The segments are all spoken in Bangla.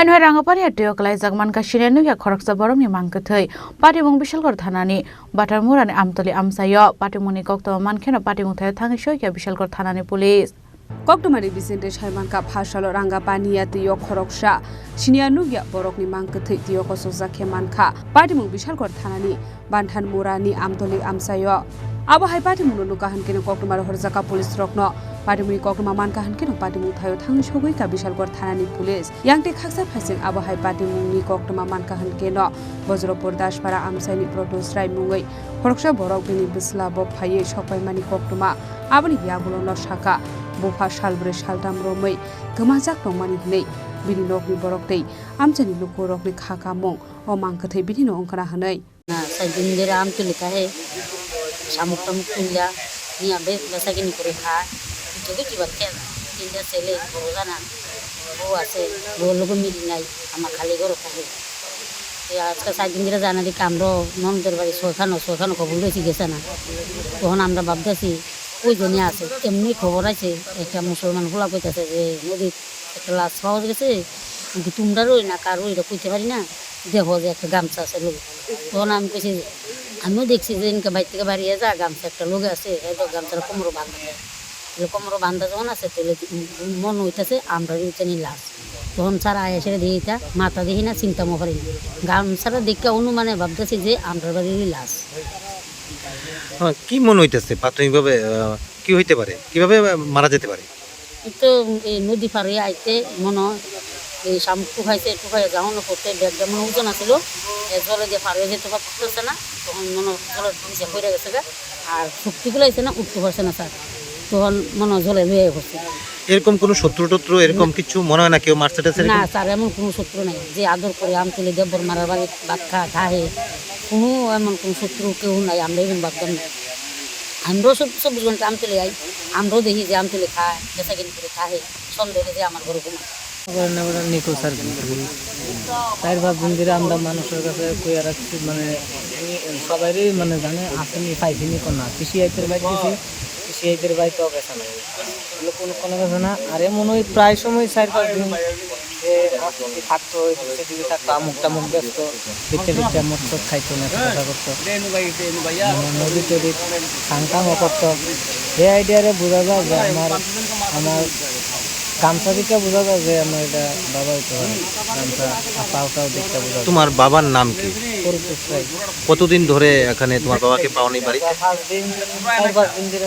Hainhai Rangapani Atio Kalai Zagman Kashinenu ya Khoroksa Boromni Mangkathai Patimung Bishalgor Thanani Batarmuran Amtoli Amsayo Patimuni Kokto Mankeno Patimung Thai Thangisho ya Bishalgor Thanani Police Koktomari Vicente Shaimanka Phashalo Rangapani Atio Khoroksa Shinianu ya Borokni Mangkathai Tio Kosoza Kemanka Patimung Bishalgor Thanani Bantan Murani Amtoli Amsayo Abo hai Patimung Lukahan Keno Koktomari Horzaka Police Rokno Patimuni Koktoma Mankahan Keno Patimung Thayo Thangisho ka Bishalgor Thanani Police Yangte Khaksa Phasing Abo hai Patimungni Koktoma Mankahan Keno Bojropur Dashpara Amsaini Protos Rai Mungai Khoroksa Borok Bini Bislabo Phaye Shokpaimani Koktoma Aboni Yabulon Shaka Bofa Shalbre Shaldam Romai Gamajak Nomani Nei Bini Nokni Borok Dei Amchani Luko Rokni Khaka Mong O Mangkathai Bini No Onkara Hanai Sajindira Amtuli Kahe Samuktam Tulia Ni Abe Basaki Nikore Kha Jogi Jibakke India Sele Borozana Bo Ase Bo Logo Milinai Ama Khali Goro Kahe আজকে সাইদিনরা জানালি কামরো ননদের বাড়ি সোখানো খবর লইছি গেছে না তখন আমরা ভাবতেছি ওই জন্য আছে এমনি খবর আছে একটা মুসলমান ভোলা কইতাছে যে নদীর একটা লাশ পাওয়া গেছে কিন্তু তোমরারও না কারো এটা কইতে পারি না দেখো যে একটা গামছা আছে লোক তখন আমি কইছি আমিও দেখছি যে ইনকে বাইর থেকে বাড়িয়ে যা গামছা একটা লোক আছে এই তো গামছাটা কোমরও বাঁধা যায় কোমরও বাঁধা যখন আছে তাহলে মন হইতেছে আমরা জানি লাশ তখন স্যার আয়েসে দিয়ে এটা মাথা দেখি না চিন্তা মকরি গামছাটা দেখে অনুমানে ভাবতেছি যে আমরা বাড়ির লাশ কি মনে হইতেছে প্রাথমিকভাবে কি হইতে পারে কিভাবে মারা যেতে পারে তো এই নদী পাড়ে আইতে মনে এই শামুক টুকাইয়ে যাওয়ানো করতে ব্যাগ যেমন ওজন আছিল জলে দিয়ে পাড়ে যেতে পারতেছে না তখন মনে জলের নিচে পড়ে গেছে আর শক্তিগুলো আইছে না উঠতে পারছে না স্যার তখন মনে জলে লুয়ে পড়ছে এরকম কোনো শত্রু এরকম কিছু মনে হয় না কেউ মারছে না স্যার এমন কোনো শত্রু নাই যে আদর করে আমতলি দেবর মারার বাড়ি ভাত খাহে কোনো এমন কোনো শত্রু কেউ নাই আমরা এরকম ভাবতাম না আমরাও 24 ঘন্টা আমতলি যাই আমরাও দেখি যে আমতলি খায় বেচা কিনি করে খাহে সন্দেহে যে আমার ঘরে ঘুমায় নিখোঁজ আর তাই ভাবছেন যে আমরা মানুষের কাছে কইয়া রাখছি মানে সবারই মানে জানে আসেনি পাইছিনি কোনা কৃষি আইতের বাইক দিছি কৃষি আইতের বাইকও গেছে না কোনো কাছে না আর এমন ওই প্রায় সময় 4-5 দিন যে থাকতো সেদিকে থাকতো আমুক ব্যস্ত বিচ্ছে মৎস্য খাইতো না কথা করতো নদী টদী খানকামও করতো এই আইডিয়ারে বোঝা যায় যে আমার গামছা দিকে বোঝা যায় যে আমার এটা বাবা হইতে হয় গামছা পাওটাও দিকটা বোঝা যায়। তোমার বাবার নাম কি? কতদিন ধরে এখানে তোমার বাবাকে পাওনি বাড়িতে? 4-5 দিন ধরে।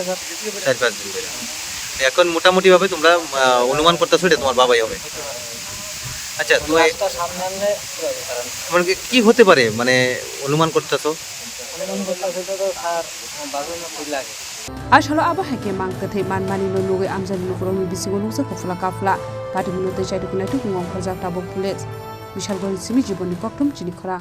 4-5 দিন ধরে। এখন মোটামুটি ভাবে তোমরা অনুমান করতেছো এটা তোমার বাবাই হবে। আচ্ছা তুমি মানে কি হতে পারে মানে অনুমান করতেছো? তো স্যার বাবার মতো লাগে Ashalo Aba Hake Mangkathai Manmani no Lugai Amjani Nukromi Bisigolusa Kofla Kafla Patimuno Tejai Dukunatu Ngom Project Abo Pulet Mishal Gori Simi Jiboni Koktum Chinikhara